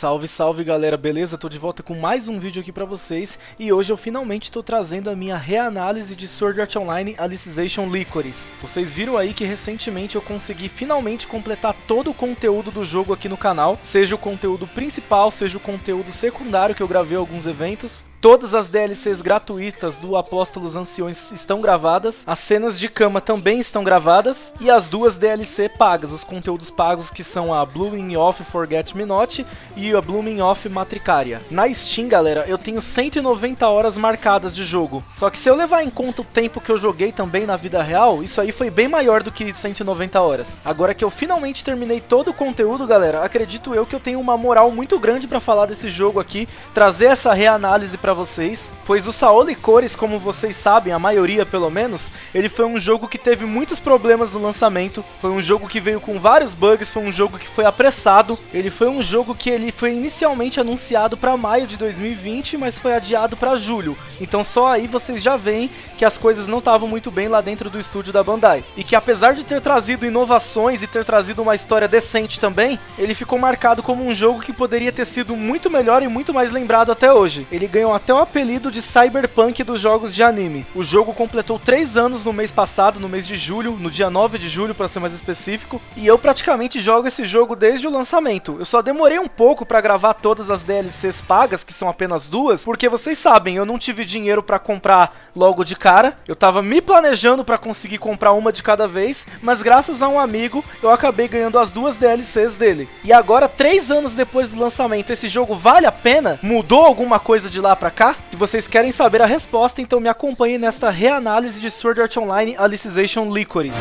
Salve, salve galera, beleza? Tô de volta com mais um vídeo aqui pra vocês e hoje eu finalmente tô trazendo a minha reanálise de Sword Art Online Alicization Lycoris. Vocês viram aí que recentemente eu consegui finalmente completar todo o conteúdo do jogo aqui no canal, seja o conteúdo principal, seja o conteúdo secundário que eu gravei alguns eventos. Todas as DLCs gratuitas do Apóstolos Anciões estão gravadas, as cenas de cama também estão gravadas, e as duas DLC pagas, os conteúdos pagos que são a Blooming of Forget Me Not e a Blooming of Matricaria. Na Steam, galera, eu tenho 190 horas marcadas de jogo, só que se eu levar em conta o tempo que eu joguei também na vida real, isso aí foi bem maior do que 190 horas. Agora que eu finalmente terminei todo o conteúdo, galera, acredito eu que eu tenho uma moral muito grande pra falar desse jogo aqui, trazer essa reanálise pra vocês, pois o Sao Lycoris, como vocês sabem, a maioria pelo menos, ele foi um jogo que teve muitos problemas no lançamento, foi um jogo que veio com vários bugs, foi um jogo que foi apressado, ele foi um jogo que ele foi inicialmente anunciado para maio de 2020, mas foi adiado para julho, então só aí vocês já veem que as coisas não estavam muito bem lá dentro do estúdio da Bandai, e que apesar de ter trazido inovações e ter trazido uma história decente também, ele ficou marcado como um jogo que poderia ter sido muito melhor e muito mais lembrado até hoje. Ele ganhou até o apelido de Cyberpunk dos jogos de anime. O jogo completou 3 anos no mês passado, no mês de julho, no dia 9 de julho para ser mais específico, e eu praticamente jogo esse jogo desde o lançamento. Eu só demorei um pouco para gravar todas as DLCs pagas, que são apenas 2, porque vocês sabem, eu não tive dinheiro para comprar logo de cara, eu tava me planejando para conseguir comprar uma de cada vez, mas graças a um amigo eu acabei ganhando as 2 DLCs dele. E agora, 3 anos depois do lançamento, esse jogo vale a pena? Mudou alguma coisa de lá pra cá? Se vocês querem saber a resposta, então me acompanhem nesta reanálise de Sword Art Online Alicization Lycoris.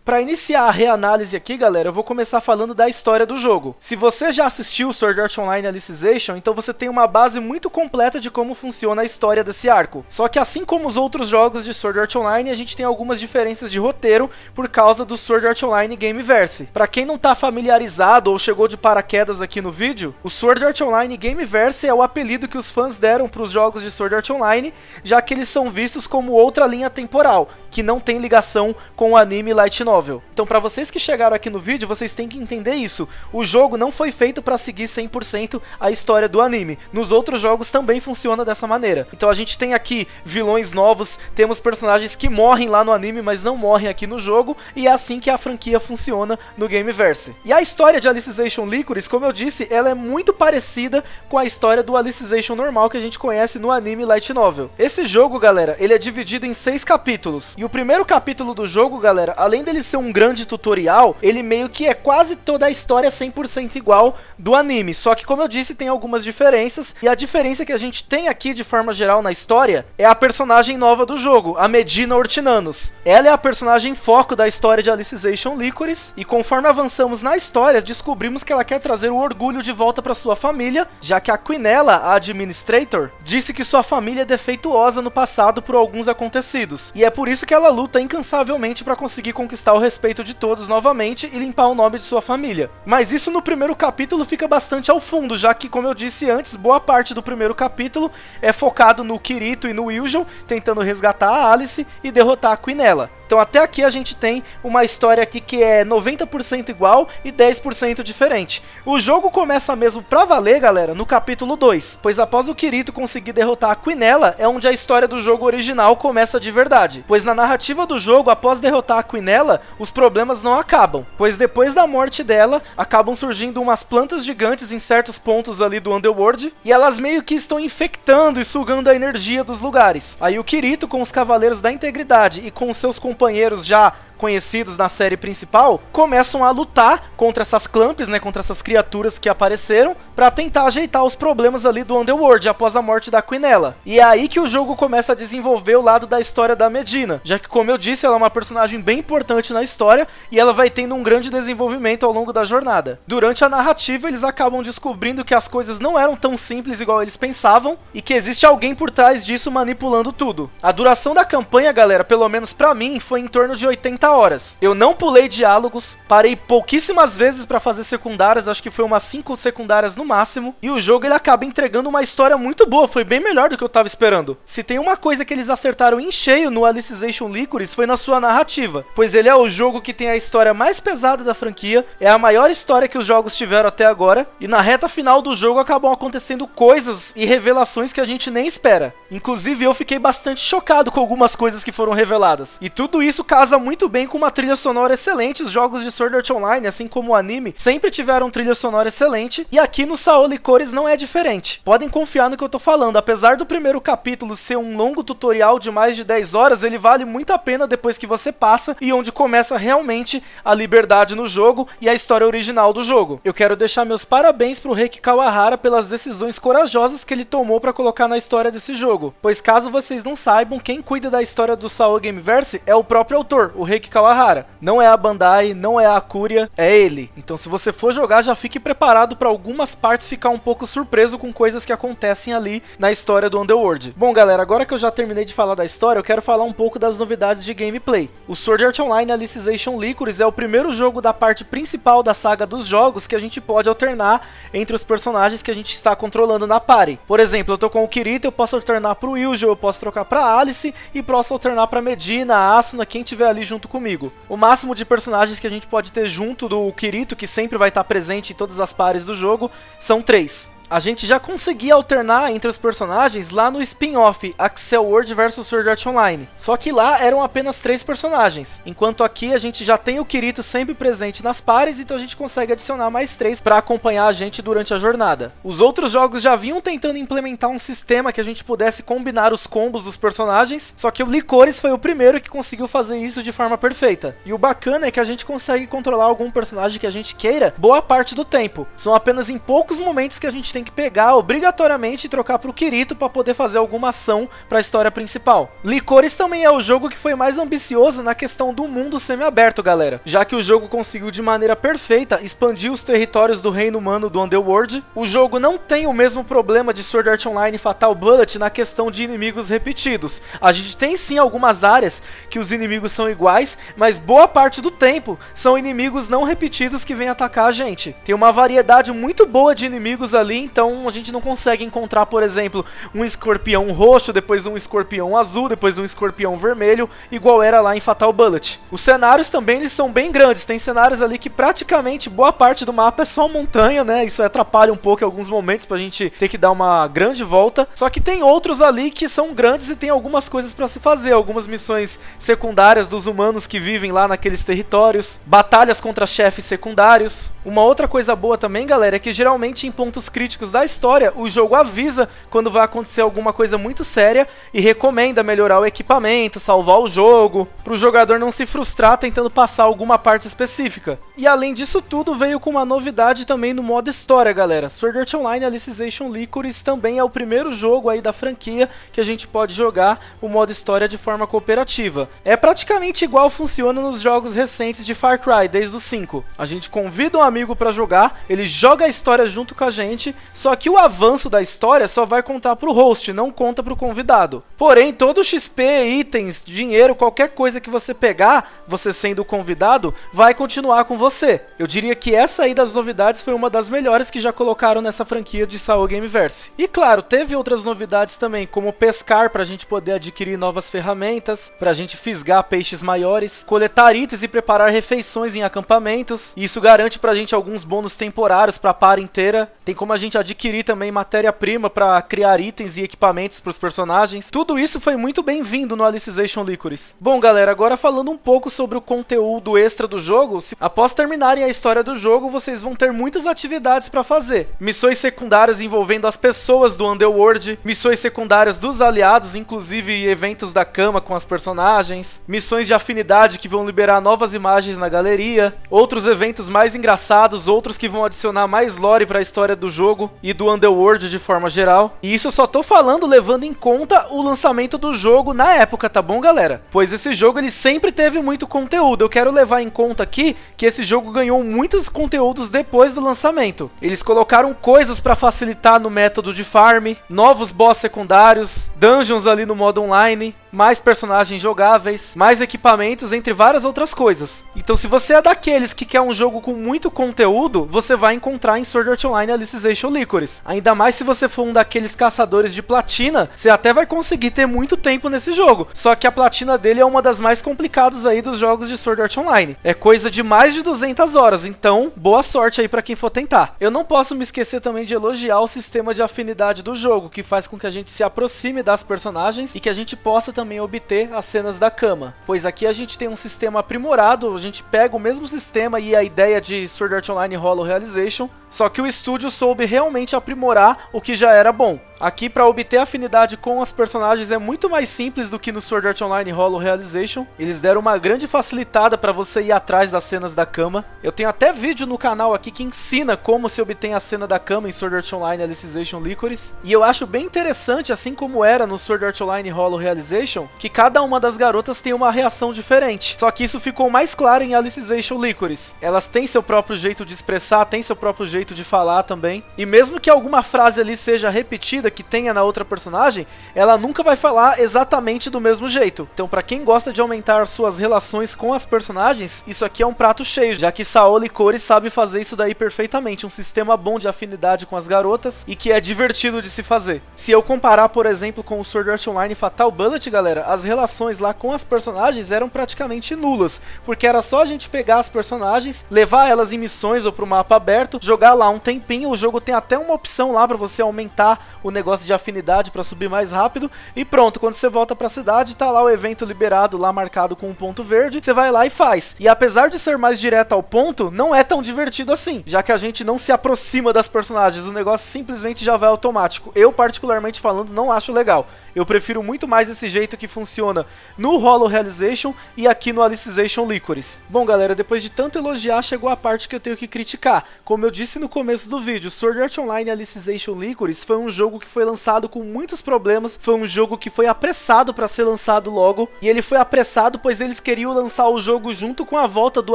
Para iniciar a reanálise aqui, galera, eu vou começar falando da história do jogo. Se você já assistiu Sword Art Online Alicization, então você tem uma base muito completa de como funciona a história desse arco. Só que assim como os outros jogos de Sword Art Online, a gente tem algumas diferenças de roteiro por causa do Sword Art Online Gameverse. Para quem não tá familiarizado ou chegou de paraquedas aqui no vídeo, o Sword Art Online Gameverse é o apelido que os fãs deram para os jogos de Sword Art Online, já que eles são vistos como outra linha temporal, que não tem ligação com o anime Light Novel. Então, para vocês que chegaram aqui no vídeo, vocês têm que entender isso. O jogo não foi feito para seguir 100% a história do anime. Nos outros jogos também funciona dessa maneira. Então a gente tem aqui vilões novos, temos personagens que morrem lá no anime, mas não morrem aqui no jogo, e é assim que a franquia funciona no Gameverse. E a história de Alicization Lycoris, como eu disse, ela é muito parecida com a história do Alicization normal que a gente conhece no anime Light Novel. Esse jogo, galera, ele é dividido em 6 capítulos. E o primeiro capítulo do jogo, galera, além dele ser um grande tutorial, ele meio que é quase toda a história 100% igual do anime, só que como eu disse, tem algumas diferenças, e a diferença que a gente tem aqui de forma geral na história é a personagem nova do jogo, a Medina Ortinanos. Ela é a personagem foco da história de Alicization Lycoris, e conforme avançamos na história, descobrimos que ela quer trazer o orgulho de volta para sua família, já que a Quinella, a Administrator, disse que sua família é defeituosa no passado por alguns acontecidos, e é por isso que ela luta incansavelmente para conseguir conquistar o respeito de todos novamente e limpar o nome de sua família. Mas isso no primeiro capítulo fica bastante ao fundo, já que, como eu disse antes, boa parte do primeiro capítulo é focado no Kirito e no Wiljon, tentando resgatar a Alice e derrotar a Quinella. Então até aqui a gente tem uma história aqui que é 90% igual e 10% diferente. O jogo começa mesmo pra valer, galera, no capítulo 2, pois após o Kirito conseguir derrotar a Quinella, é onde a história do jogo original começa de verdade. Pois na narrativa do jogo, após derrotar a Quinella, os problemas não acabam, pois depois da morte dela, acabam surgindo umas plantas gigantes em certos pontos ali do Underworld, e elas meio que estão infectando e sugando a energia dos lugares. Aí o Kirito, com os Cavaleiros da Integridade e com seus companheiros já conhecidos na série principal, começam a lutar contra essas Clamps, né, contra essas criaturas que apareceram, pra tentar ajeitar os problemas ali do Underworld após a morte da Quinella. E é aí que o jogo começa a desenvolver o lado da história da Medina, já que, como eu disse, ela é uma personagem bem importante na história e ela vai tendo um grande desenvolvimento ao longo da jornada. Durante a narrativa, eles acabam descobrindo que as coisas não eram tão simples igual eles pensavam e que existe alguém por trás disso manipulando tudo. A duração da campanha, galera, pelo menos pra mim, foi em torno de 80 horas. Eu não pulei diálogos, parei pouquíssimas vezes pra fazer secundárias, acho que foi umas 5 secundárias no máximo, e o jogo ele acaba entregando uma história muito boa, foi bem melhor do que eu tava esperando. Se tem uma coisa que eles acertaram em cheio no Alicization Lycoris foi na sua narrativa, pois ele é o jogo que tem a história mais pesada da franquia, é a maior história que os jogos tiveram até agora, e na reta final do jogo acabam acontecendo coisas e revelações que a gente nem espera. Inclusive eu fiquei bastante chocado com algumas coisas que foram reveladas. E tudo isso casa muito bem com uma trilha sonora excelente. Os jogos de Sword Art Online, assim como o anime, sempre tiveram trilha sonora excelente, e aqui no Sao Lycoris não é diferente. Podem confiar no que eu tô falando, apesar do primeiro capítulo ser um longo tutorial de mais de 10 horas, ele vale muito a pena depois que você passa e onde começa realmente a liberdade no jogo e a história original do jogo. Eu quero deixar meus parabéns pro Reiki Kawahara pelas decisões corajosas que ele tomou para colocar na história desse jogo, pois caso vocês não saibam, quem cuida da história do Sao Gameverse é o próprio autor, o Reiki Kawahara. Não é a Bandai, não é a Curia, é ele. Então se você for jogar, já fique preparado para algumas partes ficar um pouco surpreso com coisas que acontecem ali na história do Underworld. Bom galera, agora que eu já terminei de falar da história, eu quero falar um pouco das novidades de gameplay. O Sword Art Online Alicization Lycoris é o primeiro jogo da parte principal da saga dos jogos que a gente pode alternar entre os personagens que a gente está controlando na party. Por exemplo, eu tô com o Kirito, eu posso alternar pro Yuji, eu posso trocar pra Alice e posso alternar pra Medina, Asuna, quem tiver ali junto comigo. O máximo de personagens que a gente pode ter junto do Kirito, que sempre vai estar presente em todas as parties do jogo, são 3. A gente já conseguia alternar entre os personagens lá no spin-off Accel World vs Sword Art Online. Só que lá eram apenas 3 personagens, enquanto aqui a gente já tem o Kirito sempre presente nas pares, então a gente consegue adicionar mais 3 para acompanhar a gente durante a jornada. Os outros jogos já vinham tentando implementar um sistema que a gente pudesse combinar os combos dos personagens, só que o Lycoris foi o primeiro que conseguiu fazer isso de forma perfeita. E o bacana é que a gente consegue controlar algum personagem que a gente queira boa parte do tempo. São apenas em poucos momentos que a gente tem que pegar obrigatoriamente e trocar pro Kirito para poder fazer alguma ação para a história principal. Lycoris também é o jogo que foi mais ambicioso na questão do mundo semi-aberto, galera, já que o jogo conseguiu de maneira perfeita expandir os territórios do reino humano do Underworld. O jogo não tem o mesmo problema de Sword Art Online e Fatal Bullet na questão de inimigos repetidos. A gente tem sim algumas áreas que os inimigos são iguais, mas boa parte do tempo são inimigos não repetidos que vêm atacar a gente. Tem uma variedade muito boa de inimigos ali, então a gente não consegue encontrar, por exemplo, um escorpião roxo, depois um escorpião azul, depois um escorpião vermelho, igual era lá em Fatal Bullet. Os cenários também eles são bem grandes, tem cenários ali que praticamente boa parte do mapa é só montanha, né? Isso atrapalha um pouco em alguns momentos pra gente ter que dar uma grande volta. Só que tem outros ali que são grandes e tem algumas coisas pra se fazer, algumas missões secundárias dos humanos que vivem lá naqueles territórios, batalhas contra chefes secundários. Uma outra coisa boa também, galera, é que geralmente em pontos críticos da história, o jogo avisa quando vai acontecer alguma coisa muito séria e recomenda melhorar o equipamento, salvar o jogo, para o jogador não se frustrar tentando passar alguma parte específica. E além disso tudo, veio com uma novidade também no modo história, galera. Sword Art Online Alicization Lycoris também é o primeiro jogo aí da franquia que a gente pode jogar o modo história de forma cooperativa. É praticamente igual funciona nos jogos recentes de Far Cry, desde o 5. A gente convida um amigo para jogar, ele joga a história junto com a gente, só que o avanço da história só vai contar pro host, não conta pro convidado. Porém, todo o XP, itens, dinheiro, qualquer coisa que você pegar, você sendo o convidado, vai continuar com você. Eu diria que essa aí das novidades foi uma das melhores que já colocaram nessa franquia de Sao Gameverse. E claro, teve outras novidades também, como pescar pra gente poder adquirir novas ferramentas, pra gente fisgar peixes maiores, coletar itens e preparar refeições em acampamentos. Isso garante pra gente alguns bônus temporários pra par inteira. Tem como a gente gente adquirir também matéria-prima para criar itens e equipamentos para os personagens. Tudo isso foi muito bem-vindo no Alicization Lycoris. Bom, galera, agora falando um pouco sobre o conteúdo extra do jogo, após terminarem a história do jogo, vocês vão ter muitas atividades para fazer. Missões secundárias envolvendo as pessoas do Underworld, missões secundárias dos aliados, inclusive eventos da cama com as personagens, missões de afinidade que vão liberar novas imagens na galeria, outros eventos mais engraçados, outros que vão adicionar mais lore para a história do jogo e do Underworld de forma geral. E isso eu só tô falando levando em conta o lançamento do jogo na época, tá bom, galera? Pois esse jogo ele sempre teve muito conteúdo. Eu quero levar em conta aqui que esse jogo ganhou muitos conteúdos depois do lançamento. Eles colocaram coisas para facilitar no método de farm, novos boss secundários, dungeons ali no modo online, mais personagens jogáveis, mais equipamentos, entre várias outras coisas. Então se você é daqueles que quer um jogo com muito conteúdo, você vai encontrar em Sword Art Online Alicization Lycoris. Ainda mais se você for um daqueles caçadores de platina, você até vai conseguir ter muito tempo nesse jogo. Só que a platina dele é uma das mais complicadas aí dos jogos de Sword Art Online. É coisa de mais de 200 horas, então boa sorte aí pra quem for tentar. Eu não posso me esquecer também de elogiar o sistema de afinidade do jogo, que faz com que a gente se aproxime das personagens e que a gente possa também obter as cenas da cama. Pois aqui a gente tem um sistema aprimorado, a gente pega o mesmo sistema e a ideia de Sword Art Online Hollow Realization, só que o estúdio soube realmente aprimorar o que já era bom. Aqui, para obter afinidade com as personagens é muito mais simples do que no Sword Art Online Hollow Realization. Eles deram uma grande facilitada para você ir atrás das cenas da cama. Eu tenho até vídeo no canal aqui que ensina como se obtém a cena da cama em Sword Art Online Alicization Lycoris. E eu acho bem interessante, assim como era no Sword Art Online Hollow Realization, que cada uma das garotas tem uma reação diferente. Só que isso ficou mais claro em Alicization Lycoris. Elas têm seu próprio jeito de expressar, têm seu próprio jeito de falar também. E mesmo que alguma frase ali seja repetida, que tenha na outra personagem, ela nunca vai falar exatamente do mesmo jeito. Então, pra quem gosta de aumentar suas relações com as personagens, isso aqui é um prato cheio, já que Sao Lycoris sabe fazer isso daí perfeitamente. Um sistema bom de afinidade com as garotas e que é divertido de se fazer. Se eu comparar, por exemplo, com o Sword Art Online Fatal Bullet, galera, as relações lá com as personagens eram praticamente nulas, porque era só a gente pegar as personagens, levar elas em missões ou pro mapa aberto, jogar lá um tempinho. O jogo tem até uma opção lá pra você aumentar o negócio de afinidade para subir mais rápido e pronto, quando você volta para a cidade tá lá o evento liberado lá marcado com um ponto verde, você vai lá e faz. E apesar de ser mais direto ao ponto, não é tão divertido assim, já que a gente não se aproxima das personagens, o negócio simplesmente já vai automático. Eu particularmente falando não acho legal. Eu prefiro muito mais esse jeito que funciona no Hollow Realization e aqui no Alicization Lycoris. Bom, galera, depois de tanto elogiar, chegou a parte que eu tenho que criticar. Como eu disse no começo do vídeo, Sword Art Online Alicization Lycoris foi um jogo que foi lançado com muitos problemas, foi um jogo que foi apressado para ser lançado logo, e ele foi apressado pois eles queriam lançar o jogo junto com a volta do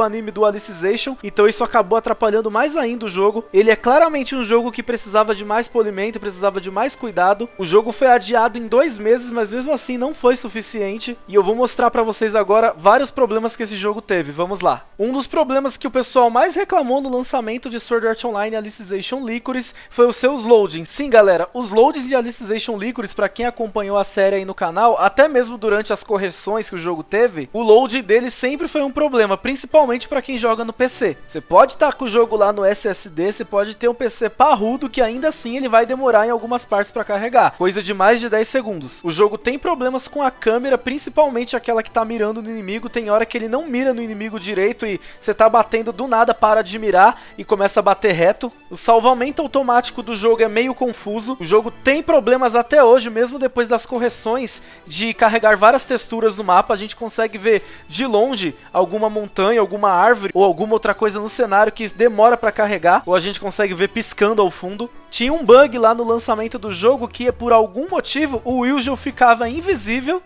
anime do Alicization, então isso acabou atrapalhando mais ainda o jogo. Ele é claramente um jogo que precisava de mais polimento, precisava de mais cuidado. O jogo foi adiado em 2 meses, mas mesmo assim não foi suficiente, e eu vou mostrar pra vocês agora vários problemas que esse jogo teve. Vamos lá. Um dos problemas que o pessoal mais reclamou no lançamento de Sword Art Online Alicization Lycoris foi os seus loadings. Sim, galera, os loadings de Alicization Lycoris, pra quem acompanhou a série aí no canal, até mesmo durante as correções que o jogo teve, o load dele sempre foi um problema, principalmente pra quem joga no PC. Você pode estar com o jogo lá no SSD, você pode ter um PC parrudo que ainda assim ele vai demorar em algumas partes pra carregar, coisa de mais de 10 segundos. O jogo tem problemas com a câmera, principalmente aquela que tá mirando no inimigo. Tem hora que ele não mira no inimigo direito e você tá batendo, do nada para de mirar e começa a bater reto. O salvamento automático do jogo é meio confuso. O jogo tem problemas até hoje, mesmo depois das correções de carregar várias texturas no mapa. A gente consegue ver de longe alguma montanha, alguma árvore ou alguma outra coisa no cenário que demora para carregar, ou a gente consegue ver piscando ao fundo. Tinha um bug lá no lançamento do jogo que, por algum motivo, o Wiljo ficava invisível.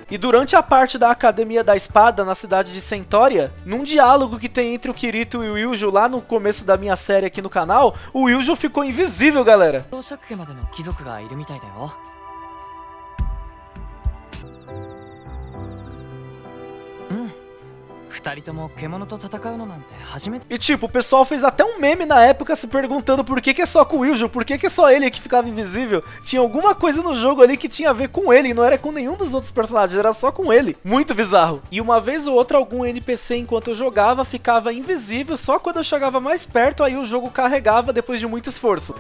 E durante a parte da Academia da Espada, na cidade de Centória, num diálogo que tem entre o Kirito e o Wiljo lá no começo da minha série aqui no canal, o Wiljo ficou invisível, galera. E tipo, o pessoal fez até um meme na época se perguntando por que é só com o Iljo, por que é só ele que ficava invisível. Tinha alguma coisa no jogo ali que tinha a ver com ele, e não era com nenhum dos outros personagens, era só com ele. Muito bizarro. E uma vez ou outra, algum NPC enquanto eu jogava ficava invisível, só quando eu chegava mais perto, aí o jogo carregava depois de muito esforço.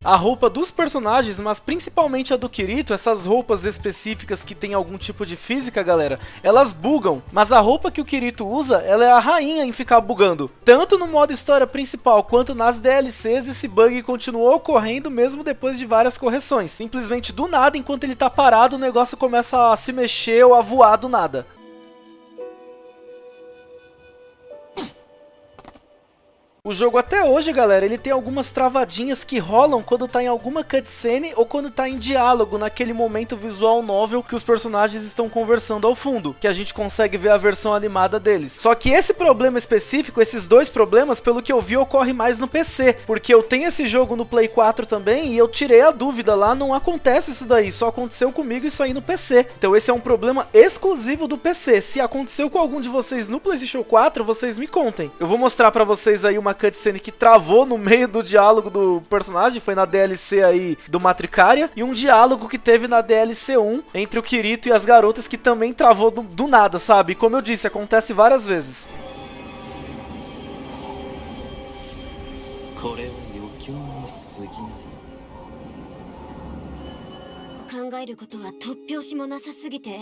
A roupa dos personagens, mas principalmente a do Kirito, essas roupas específicas que tem algum tipo de física, galera, elas bugam. Mas a roupa que o Kirito usa, ela é a rainha em ficar bugando. Tanto no modo história principal, quanto nas DLCs, esse bug continuou ocorrendo mesmo depois de várias correções. Simplesmente do nada, enquanto ele tá parado, o negócio começa a se mexer ou a voar do nada. O jogo até hoje, galera, ele tem algumas travadinhas que rolam quando tá em alguma cutscene ou quando tá em diálogo, naquele momento visual novel que os personagens estão conversando ao fundo, que a gente consegue ver a versão animada deles. Só que esse problema específico, esses dois problemas, pelo que eu vi, ocorre mais no PC, porque eu tenho esse jogo no Play 4 também e eu tirei a dúvida lá, não acontece isso daí, só aconteceu comigo isso aí no PC. Então esse é um problema exclusivo do PC. Se aconteceu com algum de vocês no PlayStation 4, vocês me contem. Eu vou mostrar pra vocês aí uma cutscene que travou no meio do diálogo do personagem, foi na DLC aí do Matricaria, e um diálogo que teve na DLC 1 entre o Kirito e as garotas que também travou do nada, sabe? Como eu disse, acontece várias vezes. 考えることは突拍子もなさすぎて、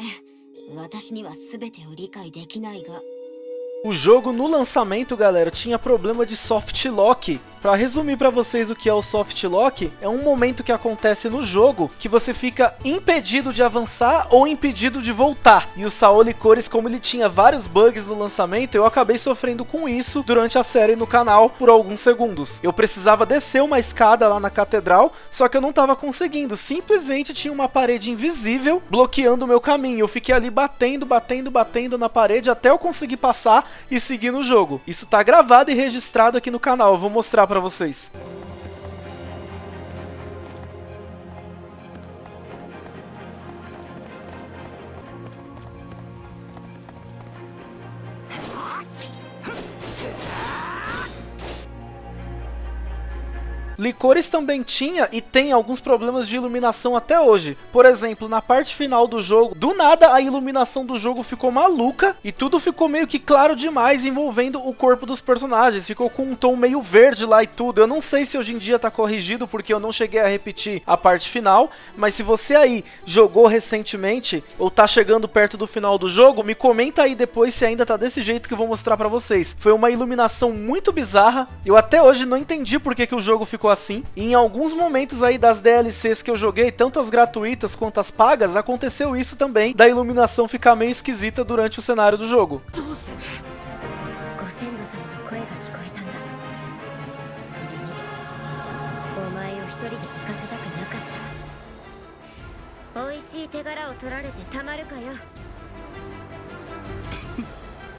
私には全てを理解できないが。 O jogo no lançamento, galera, tinha problema de soft lock. Pra resumir pra vocês o que é o soft lock, é um momento que acontece no jogo que você fica impedido de avançar ou impedido de voltar. E o Saul Licores, como ele tinha vários bugs no lançamento, eu acabei sofrendo com isso durante a série no canal por alguns segundos. Eu precisava descer uma escada lá na catedral, só que eu não tava conseguindo. Simplesmente tinha uma parede invisível bloqueando o meu caminho. Eu fiquei ali batendo na parede até eu conseguir passar e seguir no jogo. Isso tá gravado e registrado aqui no canal, eu vou mostrar pra vocês. Licores também tinha e tem alguns problemas de iluminação até hoje. Por exemplo, na parte final do jogo, do nada a iluminação do jogo ficou maluca e tudo ficou meio que claro demais envolvendo o corpo dos personagens. Ficou com um tom meio verde lá e tudo. Eu não sei se hoje em dia tá corrigido porque eu não cheguei a repetir a parte final, mas se você aí jogou recentemente ou tá chegando perto do final do jogo, me comenta aí depois se ainda tá desse jeito que eu vou mostrar pra vocês. Foi uma iluminação muito bizarra. Eu até hoje não entendi por que o jogo ficou assim. E em alguns momentos aí das DLCs que eu joguei, tanto as gratuitas quanto as pagas, aconteceu isso também, da iluminação ficar meio esquisita durante o cenário do jogo.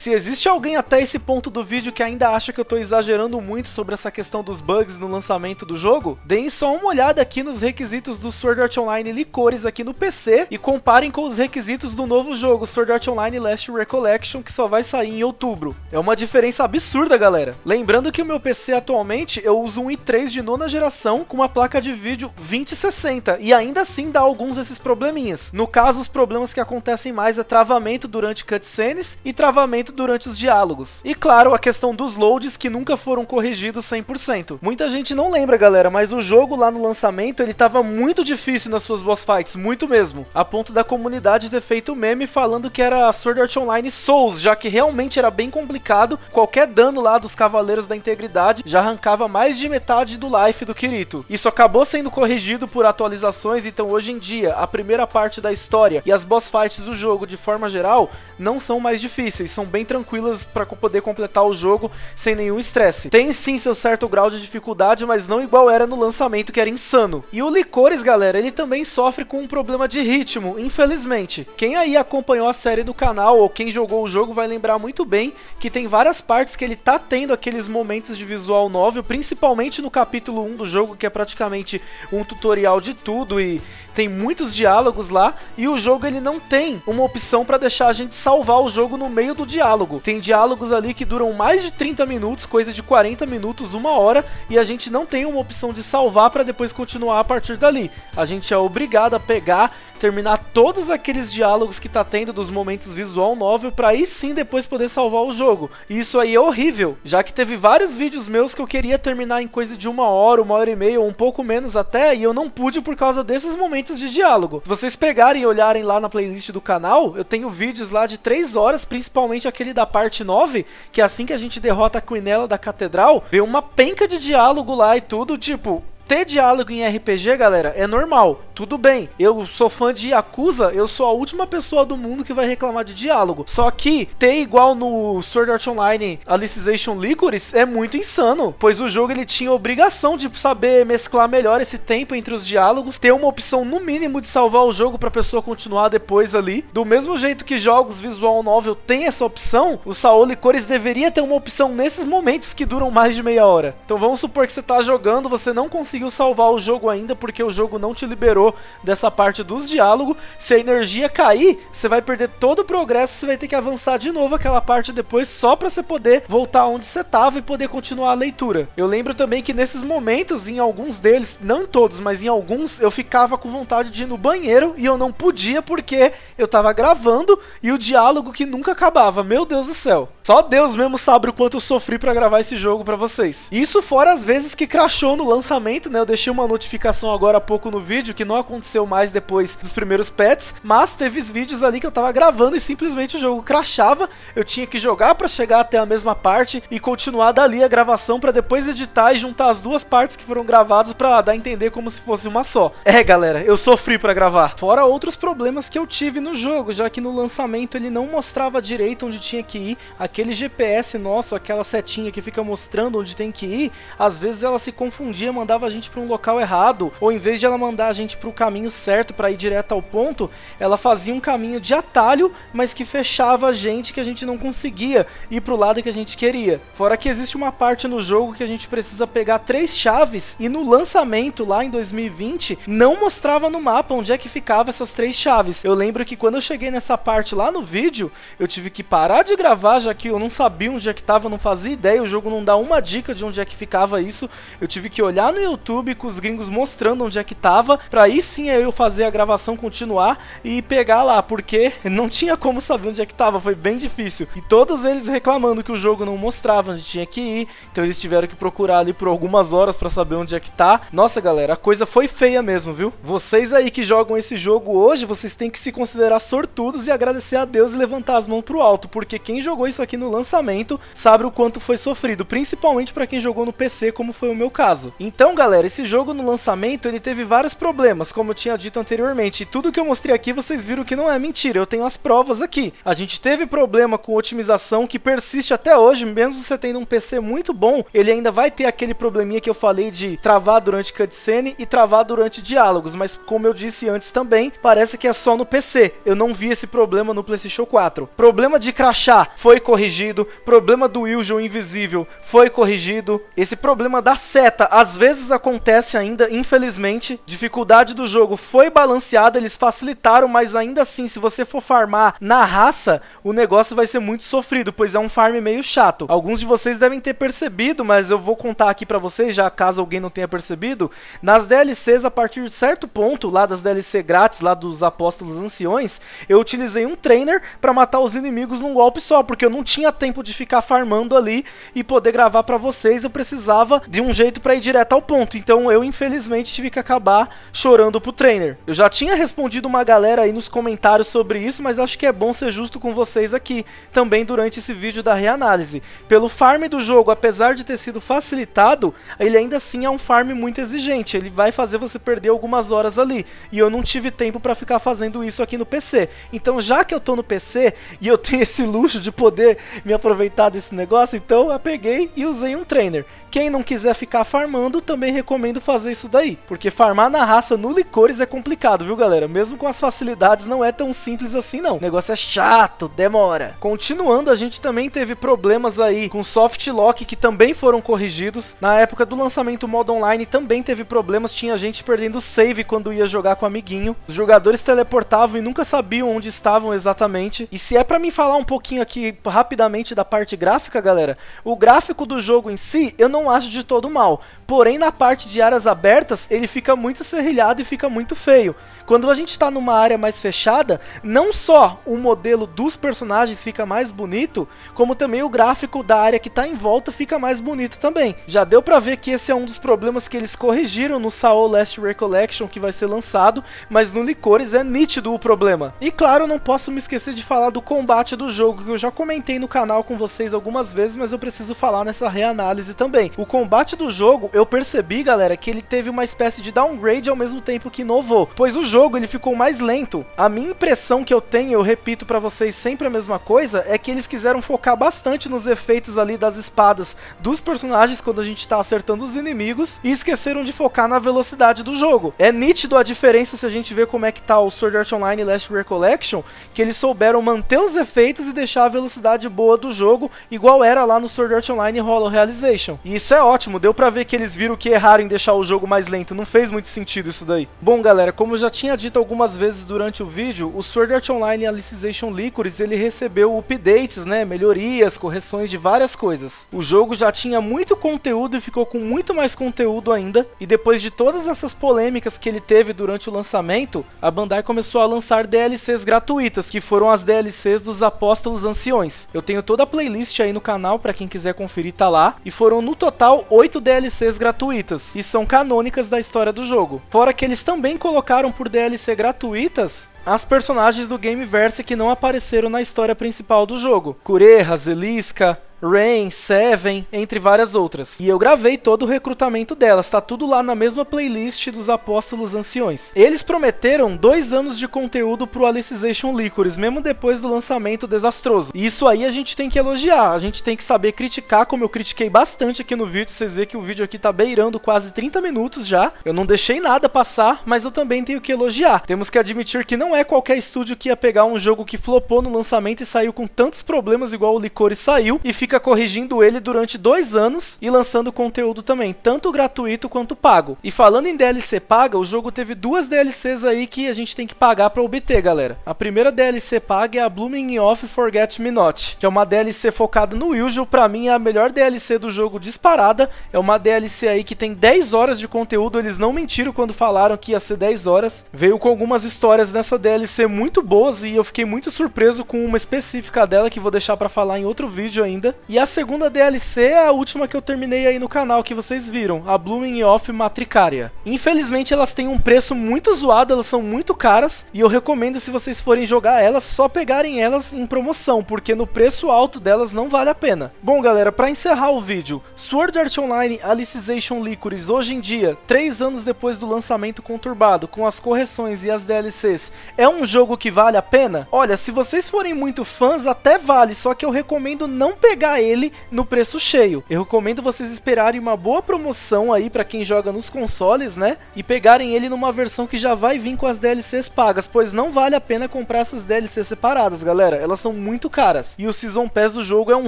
Se existe alguém até esse ponto do vídeo que ainda acha que eu tô exagerando muito sobre essa questão dos bugs no lançamento do jogo, deem só uma olhada aqui nos requisitos do Sword Art Online Licores aqui no PC e comparem com os requisitos do novo jogo Sword Art Online Last Recollection, que só vai sair em outubro. É uma diferença absurda, galera. Lembrando que o meu PC atualmente eu uso um i3 de 9ª geração com uma placa de vídeo 2060 e ainda assim dá alguns desses probleminhas. No caso, os problemas que acontecem mais é travamento durante cutscenes e travamento durante os diálogos. E claro, a questão dos loads que nunca foram corrigidos 100%. Muita gente não lembra, galera, mas o jogo lá no lançamento, ele tava muito difícil nas suas boss fights, muito mesmo. A ponto da comunidade ter feito meme falando que era Sword Art Online Souls, já que realmente era bem complicado. Qualquer dano lá dos Cavaleiros da Integridade já arrancava mais de metade do life do Kirito. Isso acabou sendo corrigido por atualizações, então hoje em dia, a primeira parte da história e as boss fights do jogo, de forma geral, não são mais difíceis, são bem tranquilas para poder completar o jogo sem nenhum estresse. Tem sim seu certo grau de dificuldade, mas não igual era no lançamento, que era insano. E o Licores, galera, ele também sofre com um problema de ritmo, infelizmente. Quem aí acompanhou a série do canal ou quem jogou o jogo vai lembrar muito bem que tem várias partes que ele tá tendo aqueles momentos de visual novel, principalmente no capítulo 1 do jogo, que é praticamente um tutorial de tudo e tem muitos diálogos lá, e o jogo ele não tem uma opção para deixar a gente salvar o jogo no meio do diálogo. Tem diálogos ali que duram mais de 30 minutos, coisa de 40 minutos, 1 hora, e a gente não tem uma opção de salvar para depois continuar a partir dali. A gente é obrigado a pegar, terminar todos aqueles diálogos que tá tendo dos momentos visual novel para aí sim depois poder salvar o jogo. E isso aí é horrível, já que teve vários vídeos meus que eu queria terminar em coisa de 1 hora, 1 hora e meia, ou um pouco menos até, e eu não pude por causa desses momentos de diálogo. Se vocês pegarem e olharem lá na playlist do canal, eu tenho vídeos lá de 3 horas, principalmente aquele da parte 9, que é assim que a gente derrota a Quinella da Catedral, vê uma penca de diálogo lá e tudo, tipo... Ter diálogo em RPG, galera, é normal, tudo bem. Eu sou fã de Yakuza, eu sou a última pessoa do mundo que vai reclamar de diálogo. Só que ter igual no Sword Art Online Alicization Lycoris é muito insano, pois o jogo ele tinha obrigação de saber mesclar melhor esse tempo entre os diálogos, ter uma opção no mínimo de salvar o jogo pra pessoa continuar depois ali. Do mesmo jeito que jogos visual novel tem essa opção, o Sao Lycoris deveria ter uma opção nesses momentos que duram mais de meia hora. Então vamos supor que você tá jogando, você não conseguiu salvar o jogo ainda porque o jogo não te liberou dessa parte dos diálogos. Se a energia cair, você vai perder todo o progresso, você vai ter que avançar de novo aquela parte depois só pra você poder voltar onde você tava e poder continuar a leitura. Eu lembro também que nesses momentos, em alguns deles, não em todos, mas em alguns, eu ficava com vontade de ir no banheiro e eu não podia porque eu tava gravando e o diálogo que nunca acabava. Meu Deus do céu. Só Deus mesmo sabe o quanto eu sofri pra gravar esse jogo pra vocês. Isso fora as vezes que crashou no lançamento, né? Eu deixei uma notificação agora há pouco no vídeo, que não aconteceu mais depois dos primeiros patches, mas teve vídeos ali que eu tava gravando e simplesmente o jogo crashava, eu tinha que jogar pra chegar até a mesma parte e continuar dali a gravação pra depois editar e juntar as duas partes que foram gravadas pra dar a entender como se fosse uma só. É, galera, eu sofri pra gravar. Fora outros problemas que eu tive no jogo, já que no lançamento ele não mostrava direito onde tinha que ir, aquele GPS nosso, aquela setinha que fica mostrando onde tem que ir, às vezes ela se confundia, mandava a gente para um local errado, ou em vez de ela mandar a gente para o caminho certo para ir direto ao ponto, ela fazia um caminho de atalho, mas que fechava a gente não conseguia ir para o lado que a gente queria. Fora que existe uma parte no jogo que a gente precisa pegar 3 chaves, e no lançamento lá em 2020 não mostrava no mapa onde é que ficava essas 3 chaves. Eu lembro que quando eu cheguei nessa parte lá no vídeo, eu tive que parar de gravar, já que eu não sabia onde é que tava, não fazia ideia, o jogo não dá uma dica de onde é que ficava isso. Eu tive que olhar no YouTube com os gringos mostrando onde é que tava, pra aí sim eu fazer a gravação continuar e pegar lá, porque não tinha como saber onde é que tava, foi bem difícil. E todos eles reclamando que o jogo não mostrava onde tinha que ir, então eles tiveram que procurar ali por algumas horas pra saber onde é que tá. Nossa, galera, a coisa foi feia mesmo, viu? Vocês aí que jogam esse jogo hoje, vocês têm que se considerar sortudos e agradecer a Deus e levantar as mãos pro alto, porque quem jogou isso aqui no lançamento sabe o quanto foi sofrido, principalmente pra quem jogou no PC, como foi o meu caso. Então, galera, esse jogo no lançamento, ele teve vários problemas, como eu tinha dito anteriormente, e tudo que eu mostrei aqui, vocês viram que não é mentira, eu tenho as provas aqui. A gente teve problema com otimização que persiste até hoje, mesmo você tendo um PC muito bom, ele ainda vai ter aquele probleminha que eu falei de travar durante cutscene e travar durante diálogos, mas como eu disse antes também, parece que é só no PC, eu não vi esse problema no PlayStation 4. Problema de crashar foi corrigido, problema do Illusion invisível foi corrigido, esse problema da seta às vezes acontece ainda, infelizmente. Dificuldade do jogo foi balanceada, eles facilitaram, mas ainda assim, se você for farmar na raça, o negócio vai ser muito sofrido, pois é um farm meio chato. Alguns de vocês devem ter percebido, mas eu vou contar aqui pra vocês, já caso alguém não tenha percebido, nas DLCs, a partir de certo ponto, lá das DLC grátis, lá dos Apóstolos Anciões, eu utilizei um trainer pra matar os inimigos num golpe só, porque eu não tinha tempo de ficar farmando ali e poder gravar pra vocês, eu precisava de um jeito pra ir direto ao ponto, então eu infelizmente tive que acabar chorando pro trainer. Eu já tinha respondido uma galera aí nos comentários sobre isso, mas acho que é bom ser justo com vocês aqui, também durante esse vídeo da reanálise. Pelo farm do jogo, apesar de ter sido facilitado, ele ainda assim é um farm muito exigente, ele vai fazer você perder algumas horas ali, e eu não tive tempo pra ficar fazendo isso aqui no PC. Então já que eu tô no PC, e eu tenho esse luxo de poder me aproveitar desse negócio, então eu peguei e usei um trainer. Quem não quiser ficar farmando, também recomendo fazer isso daí, porque farmar na raça no Licores é complicado, viu galera? Mesmo com as facilidades não é tão simples assim não, o negócio é chato, demora. Continuando, a gente também teve problemas aí com soft lock que também foram corrigidos. Na época do lançamento modo online também teve problemas, tinha gente perdendo save quando ia jogar com o amiguinho. Os jogadores teleportavam e nunca sabiam onde estavam exatamente. E se é pra mim falar um pouquinho aqui rapidamente da parte gráfica, galera, o gráfico do jogo em si eu não acho de todo mal, porém na parte de áreas abertas ele fica muito serrilhado e fica muito feio. Quando a gente está numa área mais fechada, não só o modelo dos personagens fica mais bonito, como também o gráfico da área que está em volta fica mais bonito também. Já deu pra ver que esse é um dos problemas que eles corrigiram no Sao Last Recollection que vai ser lançado, mas no Licores é nítido o problema. E claro, eu não posso me esquecer de falar do combate do jogo, que eu já comentei no canal com vocês algumas vezes, mas eu preciso falar nessa reanálise também. O combate do jogo, eu percebi, galera, que ele teve uma espécie de downgrade ao mesmo tempo que inovou, pois o jogo ele ficou mais lento. A minha impressão que eu tenho, eu repito pra vocês sempre a mesma coisa, é que eles quiseram focar bastante nos efeitos ali das espadas dos personagens quando a gente tá acertando os inimigos e esqueceram de focar na velocidade do jogo. É nítido a diferença se a gente vê como é que tá o Sword Art Online Last Recollection, que eles souberam manter os efeitos e deixar a velocidade boa do jogo igual era lá no Sword Art Online Hollow Realization. E isso é ótimo, deu pra ver que eles viram que erraram em deixar o jogo mais lento, não fez muito sentido isso daí. Bom galera, como eu já tinha dito algumas vezes durante o vídeo, o Sword Art Online Alicization Lycoris ele recebeu updates, né, melhorias, correções de várias coisas. O jogo já tinha muito conteúdo e ficou com muito mais conteúdo ainda, e depois de todas essas polêmicas que ele teve durante o lançamento, a Bandai começou a lançar DLCs gratuitas, que foram as DLCs dos Apóstolos Anciões. Eu tenho toda a playlist aí no canal para quem quiser conferir, tá lá, e foram no total 8 DLCs gratuitas, e são canônicas da história do jogo. Fora que eles também colocaram por DLC gratuitas as personagens do Gameverse que não apareceram na história principal do jogo. Kureha, Zeliska, Rain, Seven, entre várias outras. E eu gravei todo o recrutamento delas, tá tudo lá na mesma playlist dos Apóstolos Anciões. Eles prometeram 2 anos de conteúdo pro Alicization Lycoris, mesmo depois do lançamento desastroso. E isso aí a gente tem que elogiar, a gente tem que saber criticar, como eu critiquei bastante aqui no vídeo. Vocês veem que o vídeo aqui tá beirando quase 30 minutos já. Eu não deixei nada passar, mas eu também tenho que elogiar. Temos que admitir que não é qualquer estúdio que ia pegar um jogo que flopou no lançamento e saiu com tantos problemas igual o Lycoris saiu, e fica corrigindo ele durante 2 anos e lançando conteúdo também, tanto gratuito quanto pago. E falando em DLC paga, o jogo teve 2 DLCs aí que a gente tem que pagar pra obter, galera. A primeira DLC paga é a Blooming Off Forget Me Not, que é uma DLC focada no Usual. Pra mim é a melhor DLC do jogo disparada. É uma DLC aí que tem 10 horas de conteúdo, eles não mentiram quando falaram que ia ser 10 horas. Veio com algumas histórias nessa DLC muito boas e eu fiquei muito surpreso com uma específica dela que vou deixar pra falar em outro vídeo ainda. E a segunda DLC é a última que eu terminei aí no canal, que vocês viram, a Blooming Off Matricaria. Infelizmente elas têm um preço muito zoado, elas são muito caras, e eu recomendo, se vocês forem jogar elas, só pegarem elas em promoção, porque no preço alto delas não vale a pena. Bom galera, pra encerrar o vídeo, Sword Art Online Alicization Lycoris hoje em dia, 3 anos depois do lançamento conturbado, com as correções e as DLCs, é um jogo que vale a pena? Olha, se vocês forem muito fãs, até vale, só que eu recomendo não pegar ele no preço cheio. Eu recomendo vocês esperarem uma boa promoção aí pra quem joga nos consoles, né? E pegarem ele numa versão que já vai vir com as DLCs pagas, pois não vale a pena comprar essas DLCs separadas, galera. Elas são muito caras. E o Season Pass do jogo é um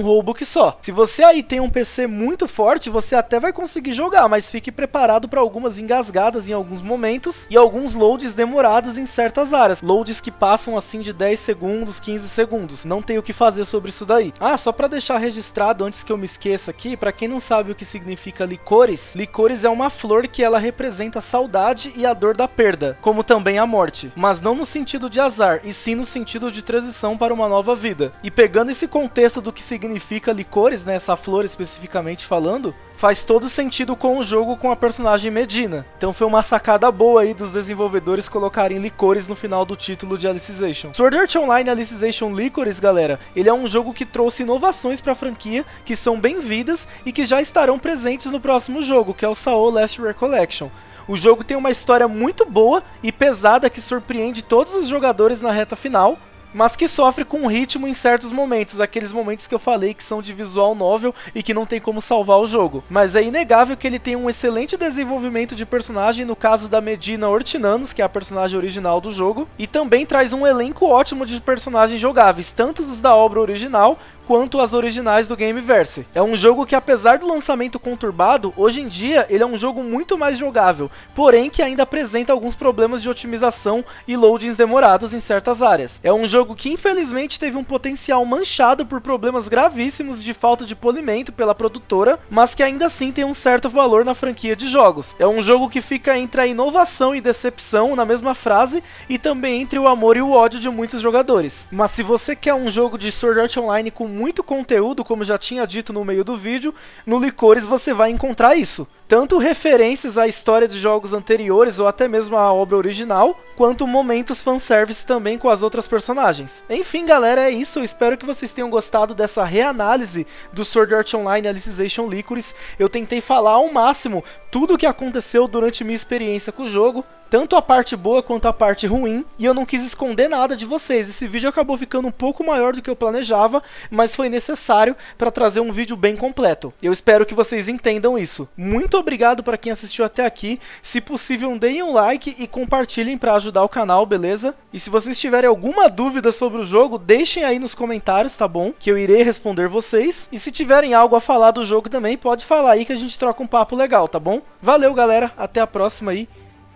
roubo que só. Se você aí tem um PC muito forte, você até vai conseguir jogar, mas fique preparado para algumas engasgadas em alguns momentos e alguns loads demorados em certas áreas. Loads que passam assim de 10 segundos, 15 segundos. Não tem o que fazer sobre isso daí. Ah, só pra deixar registrado antes que eu me esqueça aqui, pra quem não sabe o que significa Licores, Licores é uma flor que ela representa a saudade e a dor da perda, como também a morte, mas não no sentido de azar, e sim no sentido de transição para uma nova vida. E pegando esse contexto do que significa Licores, né, essa flor especificamente falando, faz todo sentido com o jogo, com a personagem Medina. Então foi uma sacada boa aí dos desenvolvedores colocarem Licores no final do título de Alicization. Sword Art Online Alicization Lycoris, galera, ele é um jogo que trouxe inovações para a franquia, que são bem-vindas e que já estarão presentes no próximo jogo, que é o Sao Last Recollection. O jogo tem uma história muito boa e pesada que surpreende todos os jogadores na reta final. mas que sofre com o ritmo em certos momentos, aqueles momentos que eu falei que são de visual novel e que não tem como salvar o jogo. Mas é inegável que ele tem um excelente desenvolvimento de personagem, no caso da Medina Ortinanos, que é a personagem original do jogo, e também traz um elenco ótimo de personagens jogáveis, tanto os da obra original quanto as originais do Gameverse. É um jogo que, apesar do lançamento conturbado, hoje em dia ele é um jogo muito mais jogável, porém que ainda apresenta alguns problemas de otimização e loadings demorados em certas áreas. É um jogo que infelizmente teve um potencial manchado por problemas gravíssimos de falta de polimento pela produtora, mas que ainda assim tem um certo valor na franquia de jogos. É um jogo que fica entre a inovação e decepção na mesma frase, e também entre o amor e o ódio de muitos jogadores. Mas se você quer um jogo de Sword Art Online com muito conteúdo, como já tinha dito no meio do vídeo, no Licores você vai encontrar isso. Tanto referências à história de jogos anteriores ou até mesmo à obra original, quanto momentos fanservice também com as outras personagens. Enfim, galera, é isso. Eu espero que vocês tenham gostado dessa reanálise do Sword Art Online Alicization Lycoris. Eu tentei falar ao máximo tudo o que aconteceu durante minha experiência com o jogo, tanto a parte boa quanto a parte ruim, e eu não quis esconder nada de vocês. Esse vídeo acabou ficando um pouco maior do que eu planejava, mas foi necessário para trazer um vídeo bem completo. Eu espero que vocês entendam isso. Muito obrigado para quem assistiu até aqui. Se possível, deem um like e compartilhem para ajudar o canal, beleza? E se vocês tiverem alguma dúvida sobre o jogo, deixem aí nos comentários, tá bom? Que eu irei responder vocês. E se tiverem algo a falar do jogo também, pode falar aí que a gente troca um papo legal, tá bom? Valeu, galera. Até a próxima aí.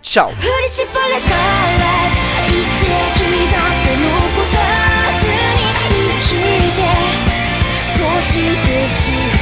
Tchau! 振り絞れスカーレット一滴だって残さずに生きてそして